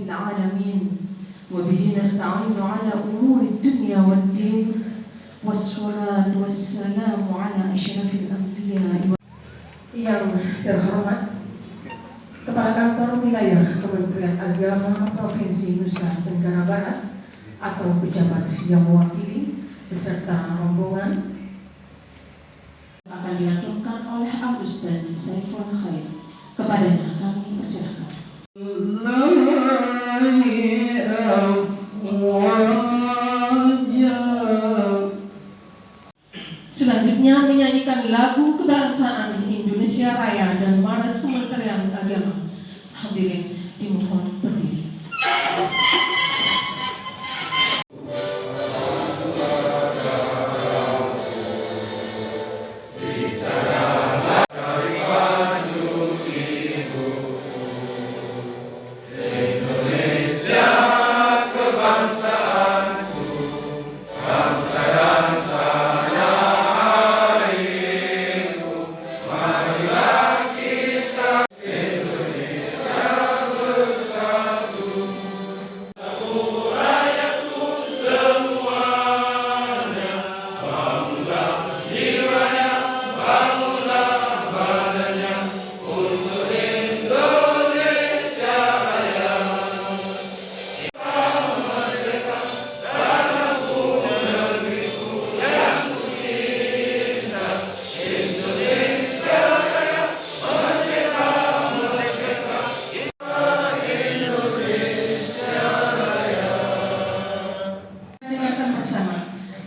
العالمين وبه نستعين على أمور الدنيا والدين والصلاة والسلام على أشرف الأنبياء. Yang terhormat Kepala Kantor Wilayah Kementerian Agama Provinsi Nusa Tenggara Barat atau pejabat yang mewakili beserta rombongan akan dilakukan oleh Al-Ustaz Saiful Khair. Kepadanya kami persilahkan. Selanjutnya menyanyikan lagu kebangsaan Indonesia Raya dan Maras Kementerian Agama. Hadirin dimohon berdiri.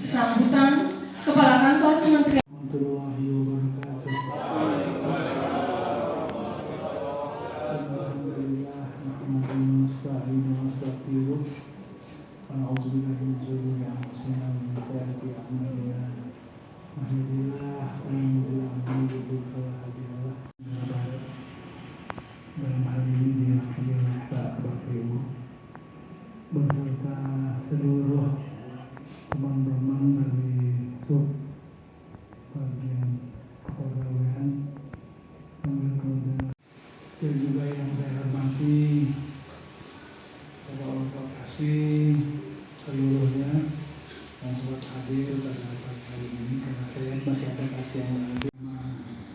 Sambutan Kepala Kantor Kementerian dalam hal ini diwakili Pak Ibu beserta seluruh teman-teman dari sub bagian kepegawaian dan juga yang saya hormati Bapak Lokasi seluruhnya yang sempat hadir pada pagi hari ini karena saya masih ada kasih yang hadir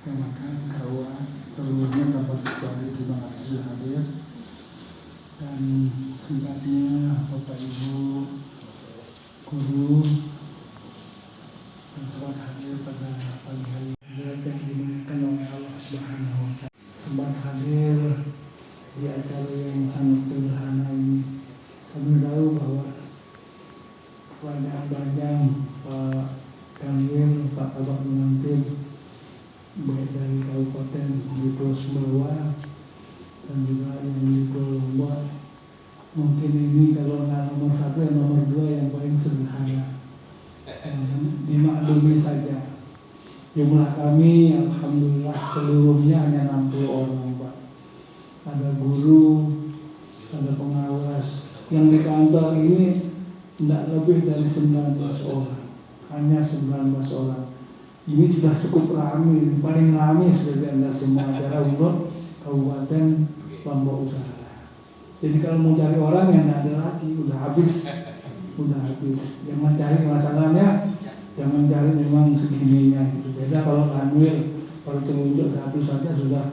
memakan bahwa seluruhnya dapat kecuali terima kasih sudah hadir dan singkatnya Bapak Ibu guru yang sempat hadir pada pagi hari ini yang dimuliakan oleh Allah Subhanahu wa Ta'ala, sempat hadir di acara yang sangat sederhana ini. Kami tahu bahwa banyak Pak Kanwil, Pak Kabak Pengantin baik dari Kabupaten di Pulau Sumbawa dan juga yang di Pulau Lombok. Mungkin ini kalau nggak nomor 1 yang nomor 2 yang paling sederhana, dimaklumi saja. Jumlah kami alhamdulillah seluruhnya hanya 60 orang Pak. Ada guru, ada pengawas. Yang di kantor ini tidak lebih dari 19 orang, hanya 19 orang. Ini sudah cukup ramai, paling ramai sudah di antara semua acara untuk Kabupaten Lombok Utara. Jadi kalau mau cari orang yang ada lagi, udah habis. Jangan cari masalahnya, jangan cari memang segininya gitu. Beda kalau Kanwil, kalau telunjuk satu saja sudah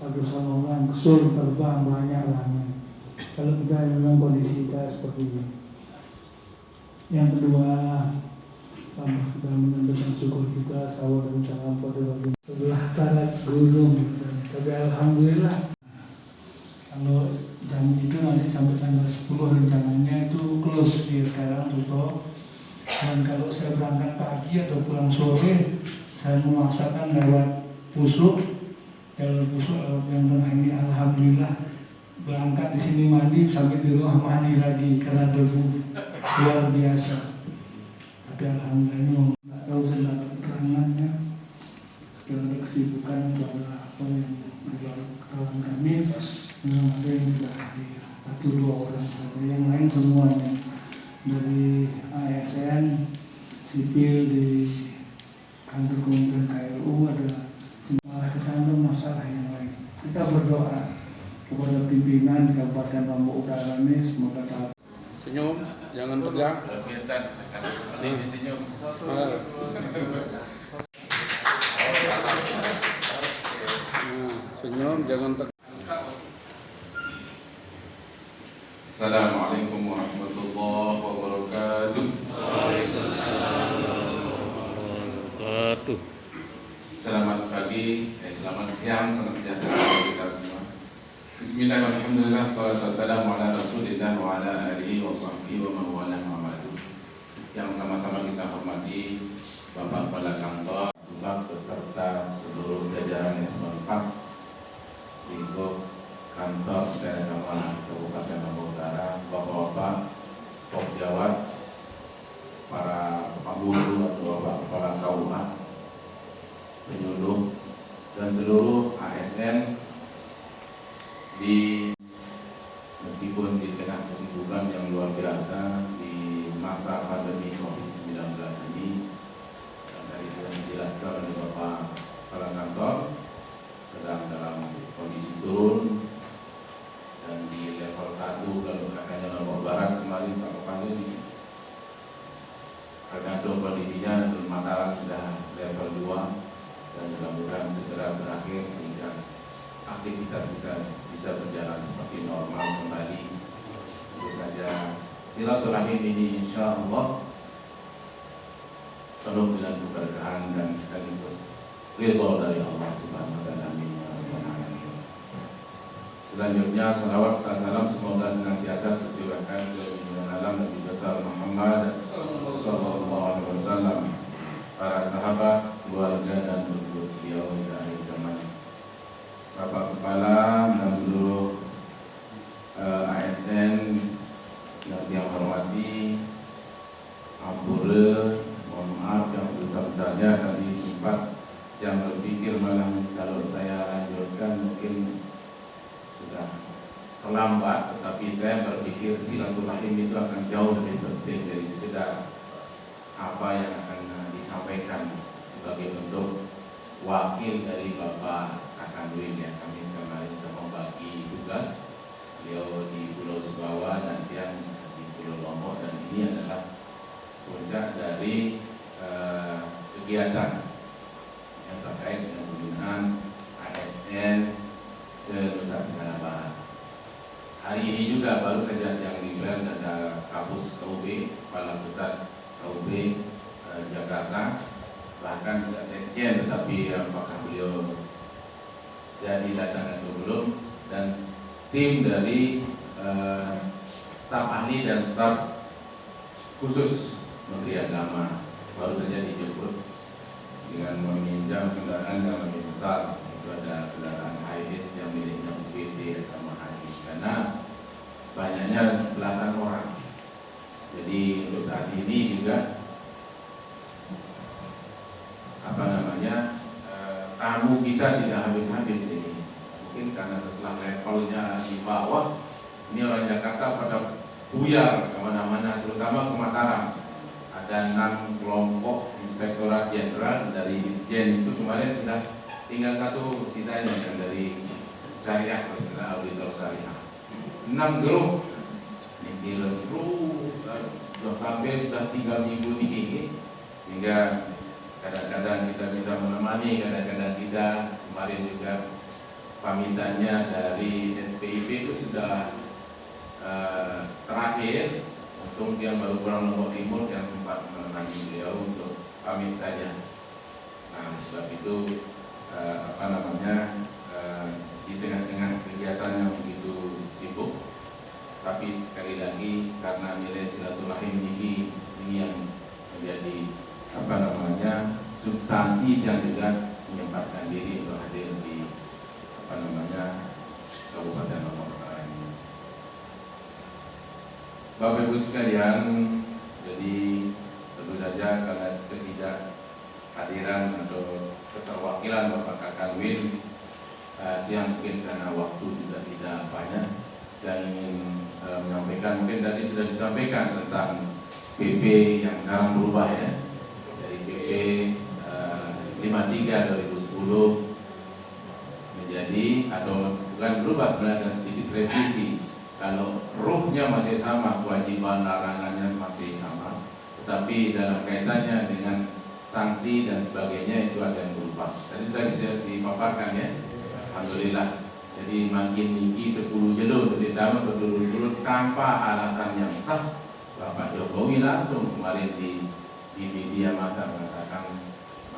ratusan orang, kesur terbang banyak ramai. Kalau kita memang kondisi kita seperti ini. Yang kedua, kita menyampaikan syukur kita, sawah dan salam pada bagian sebelah barat gunung. Tapi alhamdulillah kalau jam itu nanti sampai tanggal 10 rencananya itu close dia sekarang tutup. Dan kalau saya berangkat pagi atau pulang sore, saya memaksakan lewat Pusuk, jalur Pusuk lewat yang tengah ini. Alhamdulillah berangkat di sini mandi sampai di rumah mandi lagi karena debu luar biasa. Tapi alhamdulillah ini nggak tahu saya dapat keterangannya. Karena kesibukan itu adalah apa yang menjadi kawan kami. Memang ada yang tidak hadir, 1-2 orang saja, yang lain semuanya dari ASN, sipil di kantor Kementerian KLU ada malah kesana masalah yang lain. Kita berdoa kepada pimpinan Kabupaten Lombok Utara ini semoga taat. Senyum, jangan tegang. Nih. Senyum, jangan tegang. Assalamualaikum warahmatullahi wabarakatuh. Selamat pagi, selamat siang, selamat sejahtera bagi kita semua. Bismillahirrahmanirrahim. Wassalatu wassalamu ala Rasulillah wa ala alihi wa sahbihi wa man wala ma'badu. Yang sama-sama kita hormati Bapak Kepala Kantor Subak beserta seluruh jajaran S4 lingkup kantor daerah Kampung Kabupaten Lombok Utara, Bapak-bapak, Pokjawas, para pemburu atau Bapak Kepala KUA, penyuluh, dan seluruh ASN di meskipun di tengah kesibukan yang luar biasa di masa pandemi COVID-19 ini, dan tadi sudah dijelaskan oleh Bapak Kepala Kantor sedang dalam kondisi turun, dan di level 1 kalau katanya Lombok Barat kemarin Pak Kepala ini tergantung kondisinya, Mataram sudah level 2 dan mudah-mudahan segera berakhir sehingga aktivitas kita bisa berjalan seperti normal kembali. Tentu saja silaturahim ini insya Allah penuh dengan keberkahan dan sekaligus ridho dari Allah Subhanahu wa Ta'ala. Amin ya rabbal alamin. Selanjutnya salawat serta salam semoga senantiasa tercurahkan ke junjungan alam Nabi besar Muhammad sallallahu alaihi wasallam, para sahabat, keluarga dan penduduk beliau hingga akhir zaman. Bapak Kepala dan seluruh ASN yang saya hormati, ampura, mohon maaf yang sebesar-besarnya. Tadi sempat yang berpikir malah kalau saya lanjutkan mungkin sudah terlambat, tetapi saya berpikir silaturahim itu akan jauh lebih penting dari sekedar apa yang akan disampaikan sebagai bentuk wakil dari Bapak Akanwin ya. Kami kemarin sudah membagi tugas, beliau di Pulau Sumbawa dan dia di Pulau Lombok, dan ini adalah puncak dari kegiatan yang terkait dengan pembinaan ASN se-Nusa Tenggara Barat. Hari ini juga baru saja yang digelar ada Kapus KUB, Kepala Pusat KUB Jakarta, bahkan juga sekjen, tetapi apakah beliau jadi datang atau belum, dan tim dari staf ahli dan staf khusus Menteri Agama baru saja dijemput dengan meminjam kendaraan yang lebih besar. Itu ada kendaraan Hiace yang miliknya UPT sama Haji, karena banyaknya belasan orang. Jadi untuk saat ini juga tamu kita tidak habis-habis ini. Mungkin karena setelah levelnya di bawah, ini orang Jakarta pada buyar kemana-mana, terutama ke Mataram. Ada 6 kelompok inspektorat jenderal dari Ditjen itu kemarin sudah tinggal satu sisanya yang dari syariah, istilah auditor syariah. 6 grup ini terus hampir sudah 3 minggu ini, hingga kadang-kadang kita bisa menemani, kadang-kadang tidak. Kemarin juga pamitannya dari SPIP itu sudah terakhir. Untung dia baru pulang Lombok Timur yang sempat menemani beliau untuk pamit saja. Nah, sebab itu di tengah-tengah kegiatan yang begitu sibuk, tapi sekali lagi karena nilai silaturahim ini yang menjadi substansi yang juga menyempatkan diri untuk hadir di Kabupaten Lombok Utara ini. Bapak Ibu sekalian, jadi tentu saja karena ketidakhadiran atau keterwakilan Bapak Akanwin yang mungkin karena waktu juga tidak banyak, saya ingin menyampaikan, mungkin tadi sudah disampaikan tentang PP yang sekarang berubah ya, PP 53 2010 menjadi atau bukan berubah sebenarnya, sedikit revisi. Kalau ruhnya masih sama, kewajiban larangannya masih sama, tetapi dalam kaitannya dengan sanksi dan sebagainya itu ada yang berubah. Tadi sudah bisa dipaparkan ya, alhamdulillah. Jadi makin tinggi 10 jelur dari tahun berturut-turut tanpa alasan yang sah. Bapak Jokowi langsung kemarin di media massa mengatakan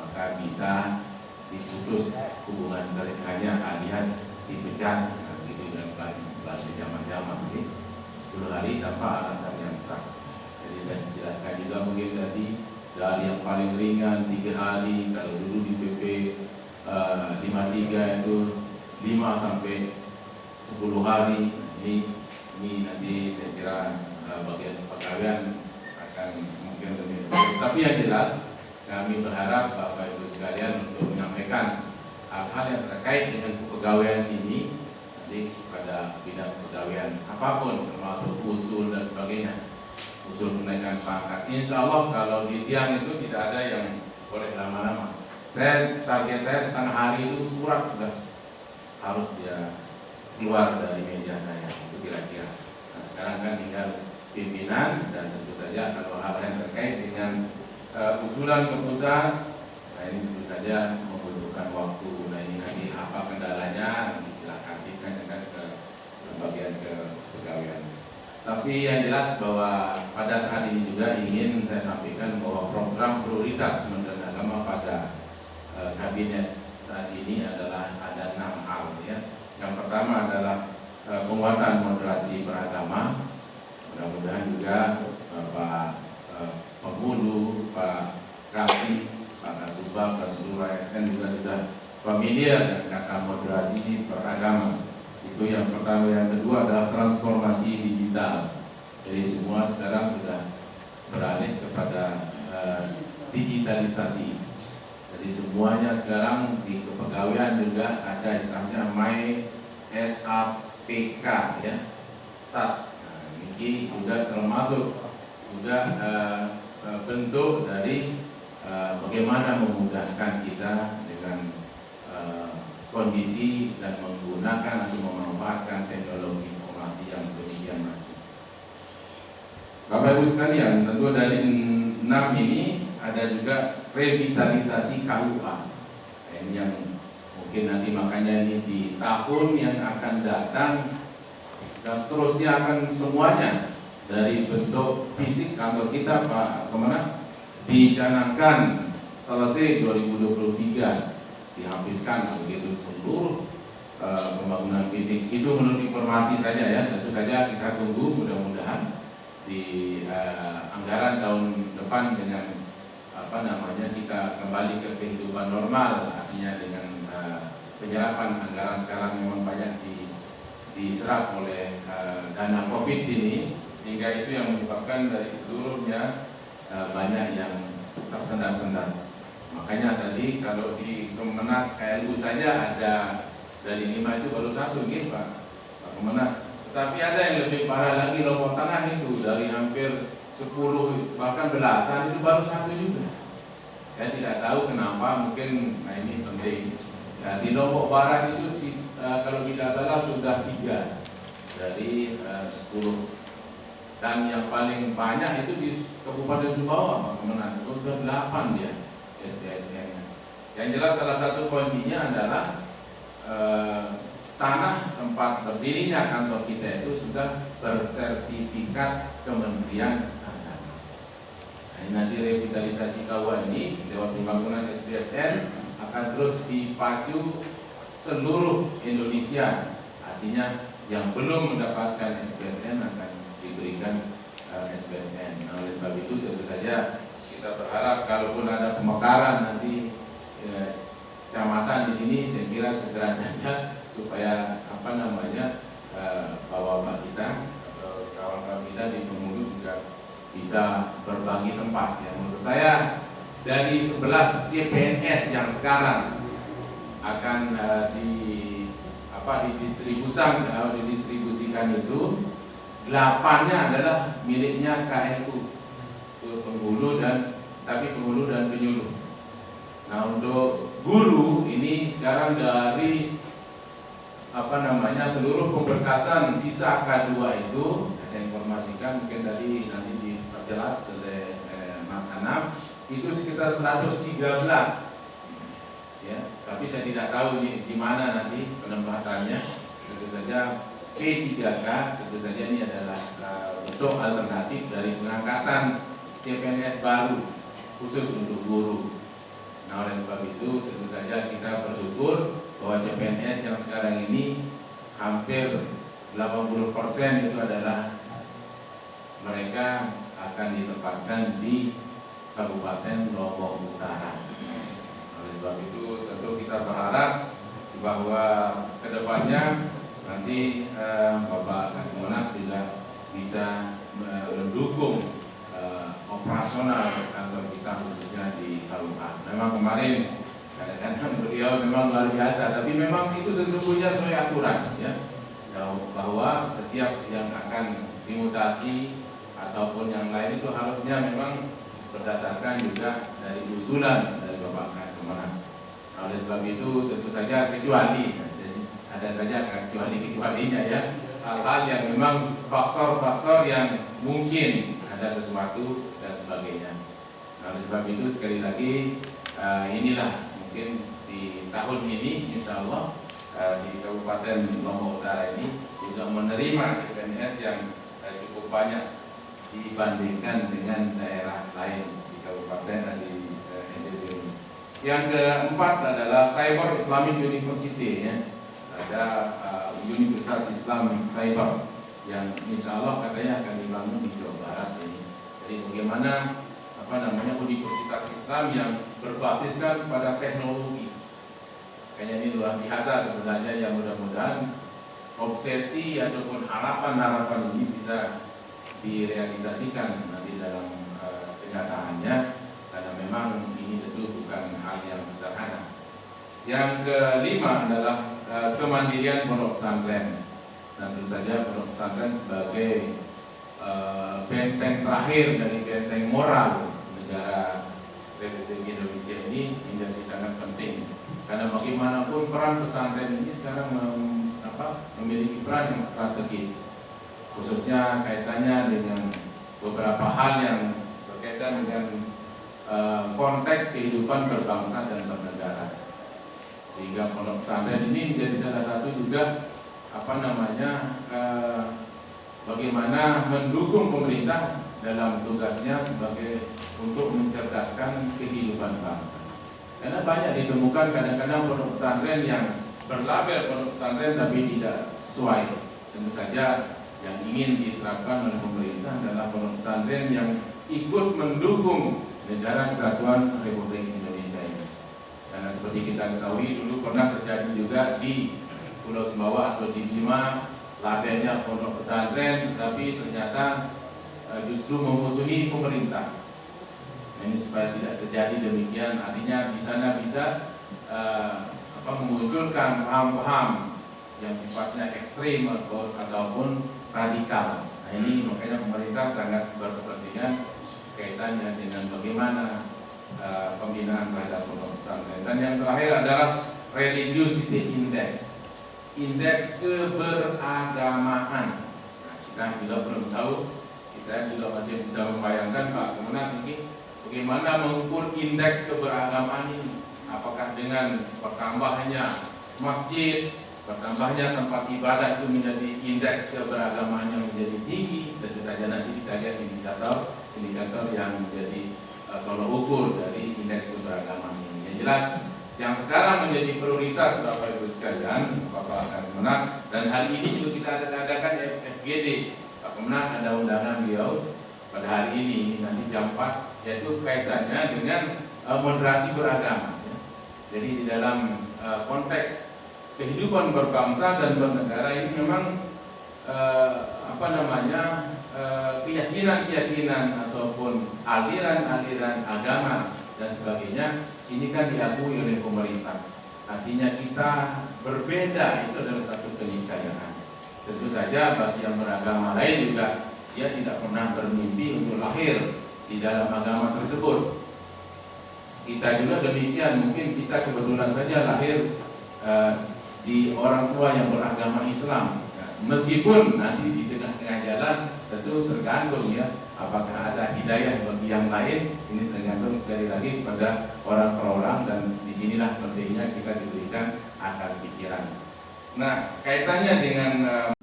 maka bisa diputus hubungan kerjanya alias dipecat, gitu dan bahasa zaman-zaman ini 10 hari tanpa alasan yang sah. Jadi sudah dijelaskan juga mungkin tadi dari yang paling ringan 3 hari, kalau dulu di PP 53 itu 5 sampai 10 hari. Ini nanti saya kira bagian pegawaian akan mungkin lebih. Tapi yang jelas kami berharap Bapak Ibu sekalian untuk menyampaikan hal-hal yang terkait dengan kepegawaian ini nanti pada bidang kepegawaian apapun, termasuk usul dan sebagainya, usul kenaikan pangkat. Insya Allah kalau di tiang itu tidak ada yang boleh lama-lama. Target saya setengah hari itu surat sudah harus dia keluar dari meja saya, itu kira-kira. Nah sekarang kan tinggal pimpinan dan tentu saja kalau hal yang terkait dengan usulan keputusan, nah ini tentu saja membutuhkan waktu. Nah ini nanti apa kendalanya, nanti silakan ditanyakan ke bagian kepegawaian. Tapi yang jelas bahwa pada saat ini juga ingin saya sampaikan bahwa program prioritas Kementerian Agama pada kabinet saat ini adalah ada 6 hal ya. Yang pertama adalah penguatan moderasi beragama. Mudah-mudahan juga Pak Penghulu, Pak Kasih, Pak Kasubag, dan seluruh ASN juga sudah familiar dengan kata moderasi beragama. Itu yang pertama. Yang kedua adalah transformasi digital. Jadi semua sekarang sudah beralih kepada digitalisasi. Jadi semuanya sekarang di kepegawaian juga ada istilahnya SAPK ya, SAP. Nah, ini juga termasuk juga bentuk dari bagaimana memudahkan kita dengan kondisi dan menggunakan atau memanfaatkan teknologi informasi yang demikian maju. Bapak Ibu sekalian, tentu dari 6 ini ada juga revitalisasi KUA. Ini yang mungkin nanti makanya ini di tahun yang akan datang dan seterusnya akan semuanya dari bentuk fisik kantor kita Pak Kemenak dicanangkan selesai 2023 dihabiskan begitu seluruh pembangunan fisik. Itu menurut informasi saja ya, tentu saja kita tunggu mudah-mudahan di anggaran tahun depan dengan kita kembali ke kehidupan normal, artinya dengan penyerapan anggaran sekarang memang banyak diserap oleh dana COVID ini, sehingga itu yang menyebabkan dari seluruhnya banyak yang tersendat-sendat. Makanya tadi kalau di Kemenak KLU saja ada dari 5 itu baru 1 gitu Pak Kemenak. Tetapi ada yang lebih parah lagi, Lombok Tengah itu dari hampir 10 bahkan belasan itu baru 1 juga. Saya tidak tahu kenapa, mungkin ini penting. Nah, di Lombok Barat itu kalau tidak salah sudah 3 dari 10. Dan yang paling banyak itu di Kabupaten Sumbawa Pak Kemenak, itu sudah 8 dia SDSN-nya. Yang jelas salah satu kuncinya adalah tanah tempat berdirinya kantor kita itu sudah bersertifikat Kementerian Agama. Nah, nanti revitalisasi KUA ini lewat pembangunan SDSN akan terus dipacu seluruh Indonesia. Artinya yang belum mendapatkan SDSN akan diberikan SDSN. Nah, oleh sebab itu tentu saja kita berharap kalaupun ada pemekaran nanti kecamatan di sini, saya kira segera saja supaya bapak kita atau kawan-kawan kita di Bengkulu juga bisa berbagi tempat. Ya, menurut saya dari 11 CPNS yang sekarang akan didistribusikan itu 8-nya adalah miliknya KLU Bengkulu dan Penyuluh. Nah untuk guru ini sekarang dari seluruh pemberkasan sisa K2 itu saya informasikan, mungkin tadi nanti diperjelas oleh Mas Anam, itu sekitar 113 ya, tapi saya tidak tahu ini di mana nanti penempatannya. Tentu saja P3K tentu saja ini adalah bentuk alternatif dari pengangkatan CPNS baru khusus untuk guru. Nah, oleh sebab itu tentu saja kita bersyukur bahwa CPNS yang sekarang ini hampir 80% itu adalah mereka akan ditempatkan di Kabupaten Lombok Utara. Oleh sebab itu tentu kita berharap bahwa kedepannya nanti Bapak Kemenak juga bisa mendukung operasional kantor kita khususnya di Kalungan. Memang kemarin kadang-kadang beliau memang luar biasa, tapi memang itu sesungguhnya sesuai aturan ya, bahwa setiap yang akan dimutasi ataupun yang lain itu harusnya memang berdasarkan juga dari usulan dari Bapak Kemenak. Nah, oleh sebab itu tentu saja kecuali, jadi ada saja kecuali-kecualinya ya, hal-hal yang memang faktor-faktor yang mungkin ada sesuatu dan sebagainya. Nah, oleh sebab itu sekali lagi inilah mungkin di tahun ini insya Allah di Kabupaten Lombok Utara ini juga menerima CPNS yang cukup banyak dibandingkan dengan daerah lain di Kabupaten dan di NTB ini. Yang keempat adalah Cyber Islamic University ya. Ada Universitas Islam Cyber yang insya Allah katanya akan dibangun di Jawa Barat ini. Jadi bagaimana universitas Islam yang berbasiskan pada teknologi. Kayaknya ini luar biasa sebenarnya, yang mudah-mudahan obsesi ataupun harapan-harapan ini bisa direalisasikan nanti dalam kenyataannya, karena memang ini tentu bukan hal yang sederhana. Yang kelima adalah kemandirian pondok pesantren. Dan tentu saja pondok pesantren sebagai benteng terakhir dari benteng moral negara Republik Indonesia ini menjadi sangat penting, karena bagaimanapun peran pesantren ini sekarang memiliki peran yang strategis, khususnya kaitannya dengan beberapa hal yang berkaitan dengan konteks kehidupan berbangsa dan bernegara, sehingga pondok pesantren ini menjadi salah satu juga bagaimana mendukung pemerintah dalam tugasnya sebagai untuk mencerdaskan kehidupan bangsa. Karena banyak ditemukan kadang-kadang pondok pesantren yang berlabel pondok pesantren tapi tidak sesuai. Tentu saja yang ingin diterapkan oleh pemerintah adalah pondok pesantren yang ikut mendukung negara kesatuan Republik Indonesia ini. Karena seperti kita ketahui dulu pernah terjadi juga di Pulau Sumbawa atau di Bima, labelnya pondok pesantren tapi ternyata justru memusuhi pemerintah. Ini supaya tidak terjadi demikian, artinya di sana bisa memunculkan paham-paham yang sifatnya ekstrim ataupun radikal. Nah, ini makanya pemerintah sangat berkepentingan kaitannya dengan bagaimana pembinaan terhadap pondok pesantren. Dan yang terakhir adalah Religiosity Index, indeks keberagamaan. Nah, kita juga belum tahu. Saya juga masih bisa membayangkan Pak Kemenak ini bagaimana mengukur indeks keberagamaan ini. Apakah dengan bertambahnya masjid, bertambahnya tempat ibadah itu menjadi indeks keberagamaan yang menjadi tinggi? Tentu saja nanti kita lihat indikator yang menjadi tolok ukur dari indeks keberagamaan ini. Yang jelas yang sekarang menjadi prioritas Bapak Ibu sekalian, Bapak Kemenak, dan hari ini juga kita adakan FGD. Pak Kemenak ada undangan beliau pada hari ini nanti jam 4, yaitu kaitannya dengan moderasi beragama. Jadi di dalam konteks kehidupan berbangsa dan bernegara ini memang keyakinan-keyakinan ataupun aliran-aliran agama dan sebagainya ini kan diakui oleh pemerintah. Artinya kita berbeda, itu adalah satu keniscayaan. Tentu saja bagi yang beragama lain juga dia tidak pernah bermimpi untuk lahir di dalam agama tersebut. Kita juga demikian, mungkin kita kebetulan saja lahir di orang tua yang beragama Islam. Nah, meskipun nanti di tengah-tengah jalan tentu tergantung ya, apakah ada hidayah bagi yang lain, ini tergantung sekali lagi pada orang per orang, dan disinilah pentingnya kita diberikan akal pikiran. Nah, kaitannya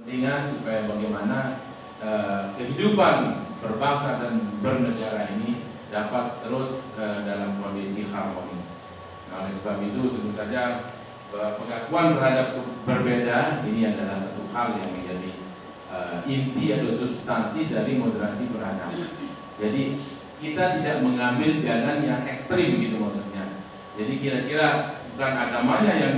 dengan supaya bagaimana kehidupan berbangsa dan bernegara ini dapat terus dalam kondisi harmoni. Nah, oleh sebab itu tentu saja pengakuan terhadap berbeda ini adalah satu hal yang menjadi inti atau substansi dari moderasi beragama. Jadi kita tidak mengambil jalan yang ekstrim gitu maksudnya. Jadi kira-kira bukan agamanya yang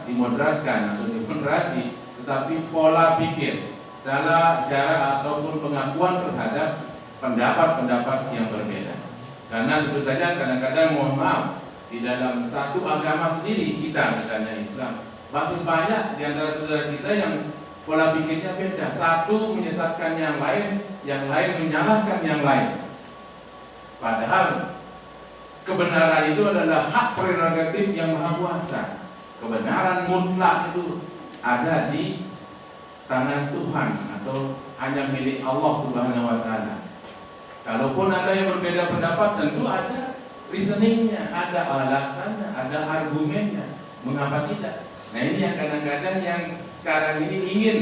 dimodratkan atau dimoderasi, tetapi pola pikir, cara ataupun pengakuan terhadap pendapat-pendapat yang berbeda. Karena tentu saja kadang-kadang mohon maaf, di dalam satu agama sendiri kita misalnya Islam, masih banyak di antara saudara kita yang pola pikirnya beda. Satu menyesatkan yang lain menyalahkan yang lain. Padahal kebenaran itu adalah hak prerogatif yang maha kuasa. Kebenaran mutlak itu ada di tangan Tuhan atau hanya milik Allah Subhanahu wa taala. Kalaupun ada yang berbeda pendapat, tentu ada reasoningnya, ada alasannya, ada argumennya. Mengapa tidak? Nah, ini yang kadang-kadang yang sekarang ini ingin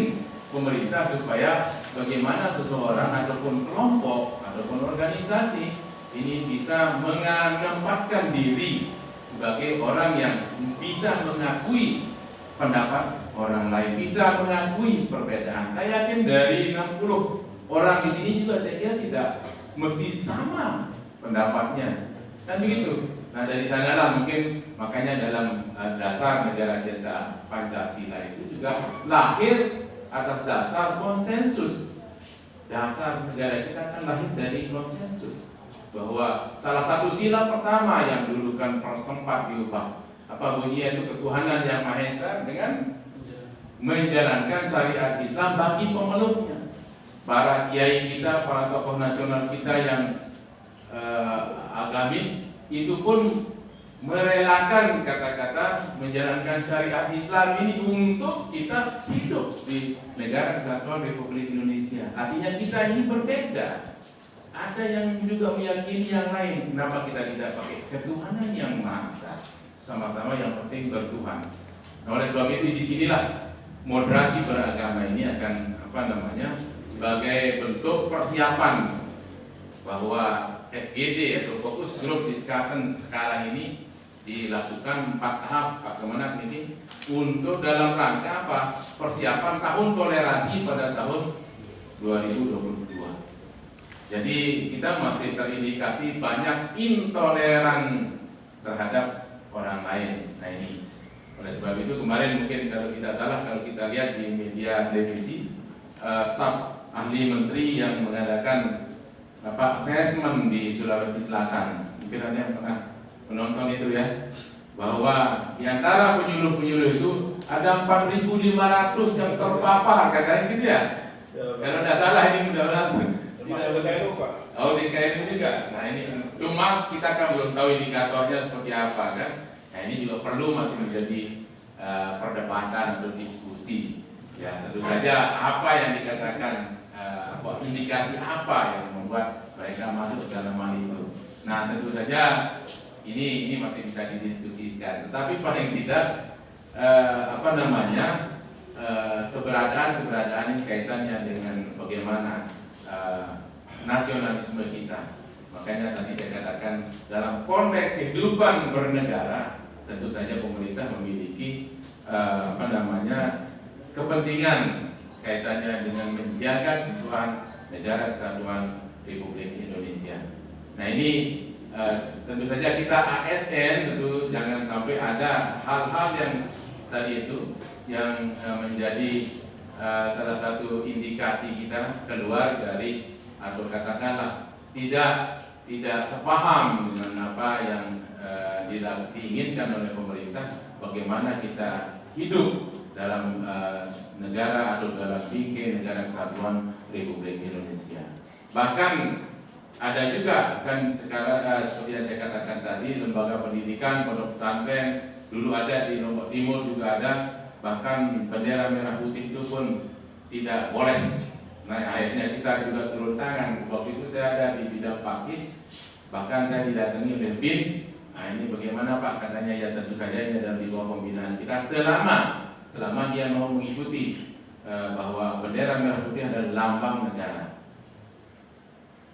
pemerintah supaya bagaimana seseorang ataupun kelompok ataupun organisasi ini bisa menempatkan diri sebagai orang yang bisa mengakui pendapat orang lain, bisa mengakui perbedaan. Saya yakin dari 60 orang di sini juga saya kira tidak mesti sama pendapatnya. Kan begitu. Nah, dari sanalah mungkin makanya dalam dasar negara kita Pancasila itu juga lahir atas dasar konsensus. Dasar negara kita kan lahir dari konsensus, bahwa salah satu sila pertama yang dulu kan sempat diubah, apa bunyinya itu, ketuhanan yang Maha Esa dengan menjalankan syariat Islam bagi pemeluknya. Para kiai kita, para tokoh nasional kita yang agamis itu pun merelakan kata-kata menjalankan syariat Islam ini untuk kita hidup di negara kesatuan Republik Indonesia. Artinya kita ini berbeda. Ada yang juga meyakini yang lain. Kenapa kita tidak pakai ketuhanan yang Maha Esa? Sama-sama yang penting bertuhan. Nah, oleh sebab itu disinilah moderasi beragama ini akan sebagai bentuk persiapan bahwa FGD atau Focus Group Discussion sekarang ini dilakukan 4 tahap Pak Kemenak ini untuk dalam rangka apa? Persiapan tahun toleransi pada tahun 2022. Jadi kita masih terindikasi banyak intoleran terhadap orang lain. Nah, ini oleh sebab itu kemarin mungkin kalau tidak salah, kalau kita lihat di media televisi, staf ahli menteri yang mengadakan asesmen di Sulawesi Selatan, mungkin ada yang pernah menonton itu ya, bahwa di antara penyuluh-penyuluh itu ada 4.500 yang terpapar, katanya gitu ya. Kalau tidak salah ini mudah-mudahan Masuk ke KNU, Pak. Oh, di KNU juga. Nah, ini cuma kita kan belum tahu indikatornya seperti apa kan. Nah, ini juga perlu masih menjadi perdebatan atau diskusi. Ya, tentu saja apa yang dikatakan, indikasi apa yang membuat mereka masuk dalam hal itu. Nah, tentu saja ini masih bisa didiskusikan. Tetapi paling tidak keberadaan ini kaitannya dengan bagaimana nasionalisme kita. Makanya tadi saya katakan dalam konteks kehidupan bernegara tentu saja pemerintah memiliki kepentingan kaitannya dengan menjaga keutuhan negara kesatuan Republik Indonesia. Nah, ini tentu saja kita ASN tentu jangan sampai ada hal-hal yang tadi itu yang menjadi salah satu indikasi kita keluar dari atau katakanlah tidak sepaham dengan apa yang diinginkan oleh pemerintah, bagaimana kita hidup dalam negara atau dalam bingkai negara kesatuan Republik Indonesia. Bahkan ada juga kan sekarang seperti yang saya katakan tadi, lembaga pendidikan, pondok pesantren dulu ada di Lombok Timur juga ada. bahkan bendera merah putih itu pun tidak boleh. Nah akhirnya kita juga turun tangan. Waktu itu saya ada di bidang pakis, bahkan saya didatangi oleh BIN. Nah ini bagaimana Pak? Katanya ya tentu saja ini adalah di bawah pembinaan kita selama dia mau mengikuti bahwa bendera merah putih adalah lambang negara.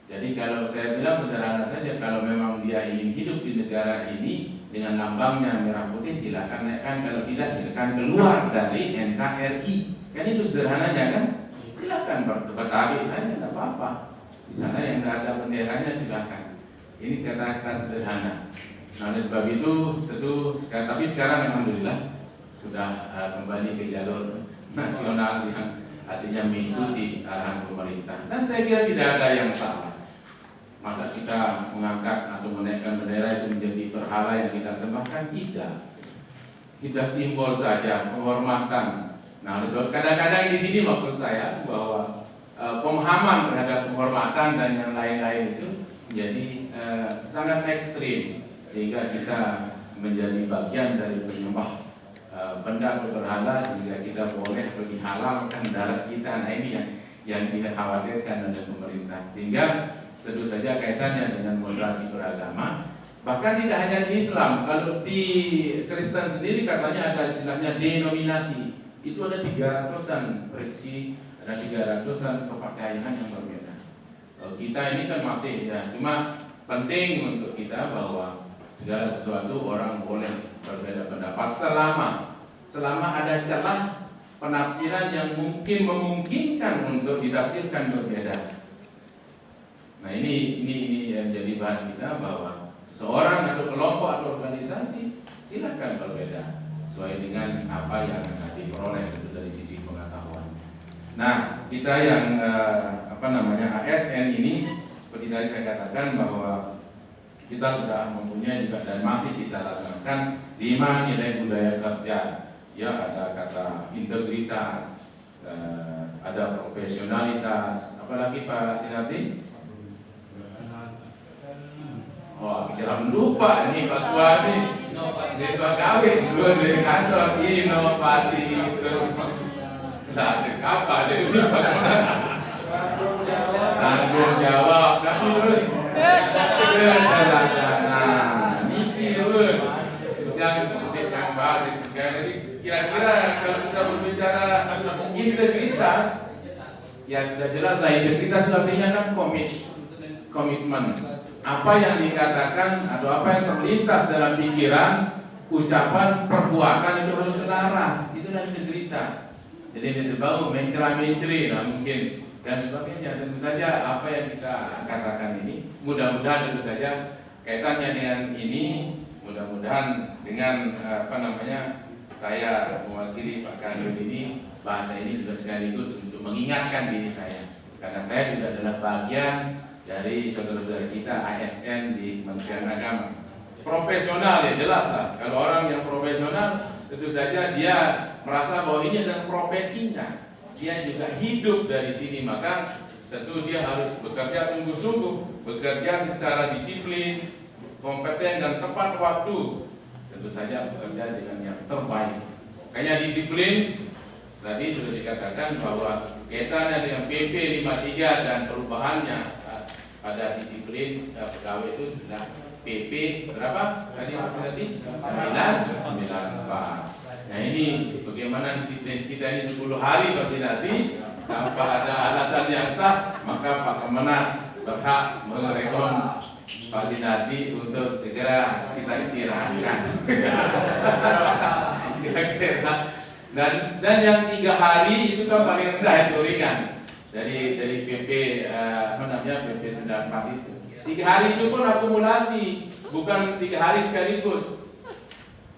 Jadi kalau saya bilang sederhana saja, kalau memang dia ingin hidup di negara ini dengan lambangnya merah putih, silakan naikkan. Kalau tidak, silakan keluar dari NKRI. Kan itu sederhananya kan? Silakan bertarik saja, tidak apa-apa. Di sana yang tidak ada benderanya silakan. Ini kata-kata sederhana. Nah oleh sebab itu tentu, tapi sekarang alhamdulillah sudah kembali ke jalur nasional yang artinya mengikuti arahan pemerintah. Dan saya kira tidak ada yang salah. Masa kita mengangkat atau menaikkan bendera itu menjadi berhala yang kita sembahkan? Tidak. Kita simbol saja penghormatan. Nah, kadang-kadang di sini maksud saya bahwa pemahaman terhadap penghormatan dan yang lain-lain itu menjadi sangat ekstrim, sehingga kita menjadi bagian dari penyembah benda atau berhala, sehingga kita boleh lebih halalkan darah kita. Nah ini yang dikhawatirkan oleh pemerintah, sehingga tentu saja kaitannya dengan moderasi beragama. Bahkan tidak hanya di Islam, kalau di Kristen sendiri katanya ada istilahnya denominasi. Itu ada 300-an friksi, ada 300-an kepercayaan yang berbeda. Kita ini kan masih ya, cuma penting untuk kita bahwa segala sesuatu orang boleh berbeda pendapat selama ada celah penafsiran yang mungkin memungkinkan untuk ditafsirkan berbeda. Nah ini yang jadi bahan kita bahwa seseorang atau kelompok atau organisasi silakan berbeda sesuai dengan apa yang diperoleh dari sisi pengetahuan. Nah kita yang ASN ini seperti tadi saya katakan bahwa kita sudah mempunyai juga dan masih kita laksanakan 5 nilai budaya kerja. Ya ada kata integritas, ada profesionalitas, apalagi Pak Sinardi? Oh, kira lupa ini Pak Tua nih. Jadi Pak Kawin dulu dari kantor inovasi terus. Nah, apa dari lupa? Tanggung jawab. Yang bahas jadi kira-kira kalau bisa berbicara integritas, ya sudah jelas lah integritas artinya kan komitmen. Apa yang dikatakan atau apa yang terlintas dalam pikiran, ucapan, perbuatan itu harus selaras. Itulah integritas. Jadi ini bau mencela-mencela lah mungkin dan sebagainya. Tentu saja apa yang kita katakan ini mudah-mudahan tentu saja kaitannya dengan ini, mudah-mudahan dengan saya mewakili Pak Kanun ini, bahasa ini juga sekaligus untuk mengingatkan diri saya, karena saya juga adalah bagian dari saudara-saudara kita ASN di Kementerian Agama. Profesional ya jelas lah. Kalau orang yang profesional tentu saja dia merasa bahwa ini adalah profesinya, dia juga hidup dari sini, maka tentu dia harus bekerja sungguh-sungguh, bekerja secara disiplin, kompeten dan tepat waktu. Tentu saja bekerja dengan yang terbaik. Makanya disiplin tadi sudah dikatakan bahwa kaitannya dengan PP 53 dan perubahannya pada disiplin pegawai itu sudah PP berapa? Tadi Mas tadi 994. Nah ini bagaimana disiplin kita ini 10 hari pasti nanti tanpa ada alasan yang sah, maka Pak Kemenag berhak merekom Pak Sinardi untuk segera kita istirahatkan. Kira-kira. Dan yang 3 hari itu kan paling rendah itu ringan dari PP PP 94 itu. 3 hari itu pun akumulasi, bukan 3 hari sekaligus.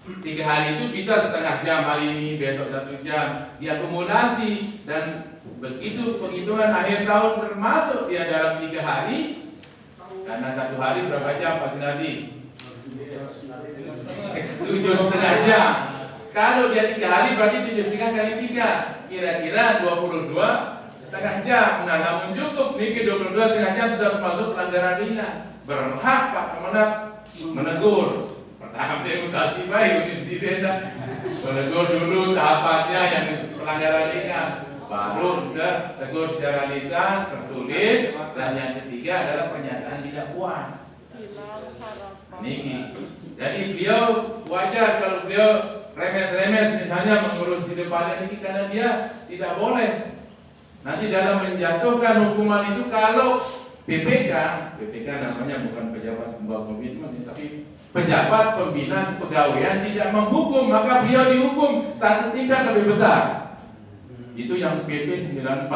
3 hari itu bisa setengah jam hari ini, besok 1 jam, diakumulasi dan begitu penghitungan akhir tahun termasuk dia dalam 3 hari. Karena 1 hari berapa jam Pak Sinardi? 7,5 jam. Kalau dia 3 hari berarti 7,5 kali 3, kira-kira 22,5 jam. Nah namun cukup nih 22,5 jam sudah termasuk pelanggaran ringan. Berhak Pak Kemenag menegur. Pertama demokrasi baik insiden Menegur dulu tahapannya yang pelanggaran ringan, baru tegur secara lisan, tertulis, dan yang ketiga adalah pernyataan tidak puas. Niki. Jadi beliau wajar kalau beliau remes-remes misalnya mengurus di depan ini karena dia tidak boleh. Nanti dalam menjatuhkan hukuman itu kalau PPK namanya bukan pejabat pembawa komitmen, tapi pejabat pembina kepegawaian tidak menghukum, maka beliau dihukum satu tingkat lebih besar. Itu yang PP 94.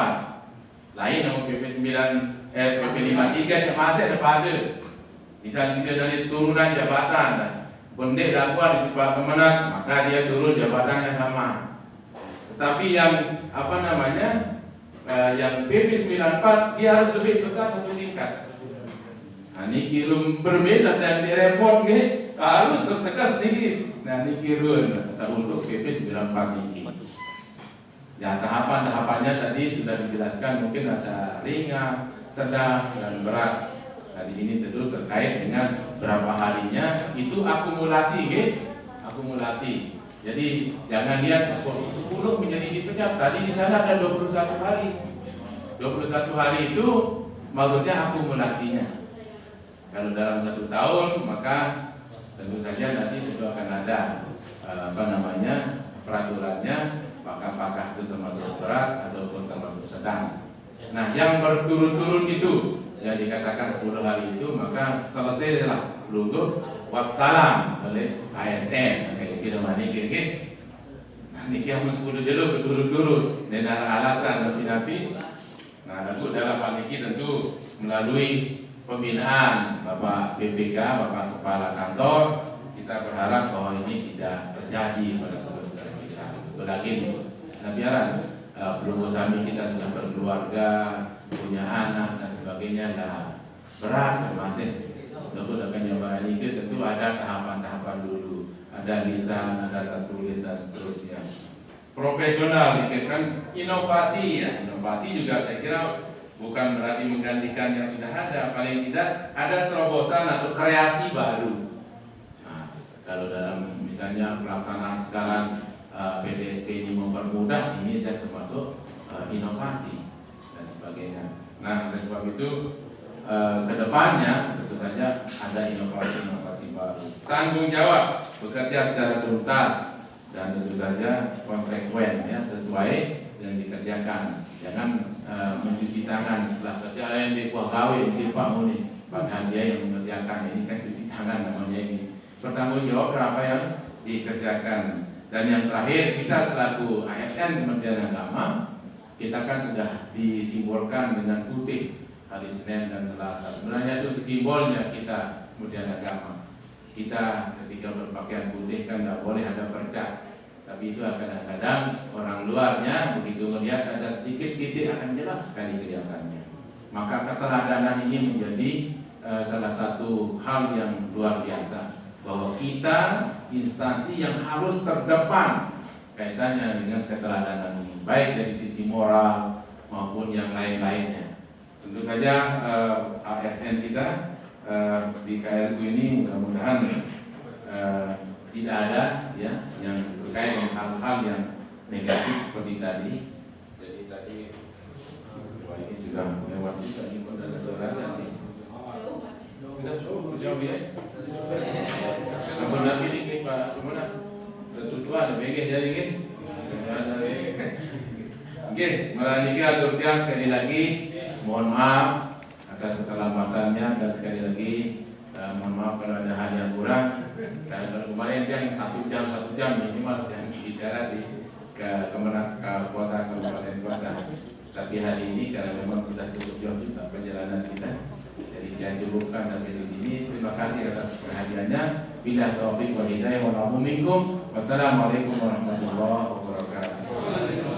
Lain sama PP 53 yang masih ada pada. Misalnya dari turunan jabatan, pendek dakwah di Pak Kemenak, maka dia turun jabatannya sama. Tetapi yang yang PP 94 dia harus lebih besar satu tingkat. Nah, ini kirim berbeda dan direpot nih harus tegas nih. Nah, ini kirim untuk PP 94 ini. Ya, tahapan-tahapannya tadi sudah dijelaskan, mungkin ada ringan, sedang, dan berat. Nah, di sini tentu terkait dengan berapa harinya itu akumulasi, akumulasi. Jadi jangan lihat 10 menjadi dipecat. Tadi di sana ada 21 hari. 21 hari itu maksudnya akumulasinya. Kalau dalam 1 tahun maka tentu saja nanti itu akan ada peraturannya, apakah itu termasuk berat ataupun termasuk sedang. Nah, yang berturut-turut itu yang dikatakan 10 hari itu maka selesailah lungguh wassalam oleh ASN. Kayak kita gini. Nah, niki yang 10 jelo berturut-turut dengan alasan nabi-nabi. Nah, tentu dalam hal ini tentu melalui pembinaan Bapak BPK, Bapak Kepala Kantor, kita berharap bahwa ini tidak terjadi pada saudara kita. Betul lagi, nah biaran belum kami kita sudah berkeluarga, punya anak dan sebagainya, nah berat masih. Tentu dengan jawaban ini tentu ada tahapan-tahapan dulu, ada lisan, ada tertulis dan seterusnya. Profesional, kan inovasi ya, inovasi juga saya kira bukan berarti menggantikan yang sudah ada, paling tidak ada terobosan atau kreasi baru. Nah, kalau dalam misalnya pelaksanaan sekarang PDSP ini mempermudah, ini ada termasuk inovasi dan sebagainya. Nah, oleh sebab itu kedepannya tentu saja ada inovasi-inovasi baru. Tanggung jawab bekerja secara tuntas dan tentu saja konsekuen ya, sesuai yang dikerjakan. Jangan mencuci tangan setelah kerja yang di kuah gawe di Pak Muni, padahal dia yang mengerjakan. Ini kan cuci tangan namanya ini. Bertanggung jawab apa yang dikerjakan. Dan yang terakhir, kita selaku ASN Kementerian Agama, kita kan sudah disimbolkan dengan putih hari Senin dan Selasa. Sebenarnya itu simbolnya kita Kementerian Agama. Kita ketika berpakaian putih kan nggak boleh ada bercak, tapi itu kadang-kadang orang luarnya begitu melihat ada sedikit titik akan jelas sekali kelihatannya. Maka keteladanan ini menjadi salah satu hal yang luar biasa, bahwa kita instansi yang harus terdepan kaitannya dengan keteladanan ini, baik dari sisi moral maupun yang lain-lainnya. Tentu saja ASN kita di KRU ini mudah-mudahan tidak ada ya yang terkait dengan hal-hal yang negatif seperti tadi. Jadi tadi ini sudah lewat juga ini kok ada suara tadi. Sudah jauh ya. Namun nabi ini Pak Kemenak ketutuan begini jadi gini. Oke, melanjutkan aturkan sekali lagi. Mohon maaf atas keterlambatannya dan sekali lagi mohon maaf kalau ada hal yang kurang. Karena kalau kemarin kan 1 jam minimal yang bicara di Kemenak kota kabupaten kota. Tapi hari ini karena memang sudah cukup jauh juga perjalanan kita, jadi saya cukupkan sampai di sini. Terima kasih atas perhatiannya. Bila taufik wal hidayah wa minkum. Wassalamualaikum warahmatullahi wabarakatuh.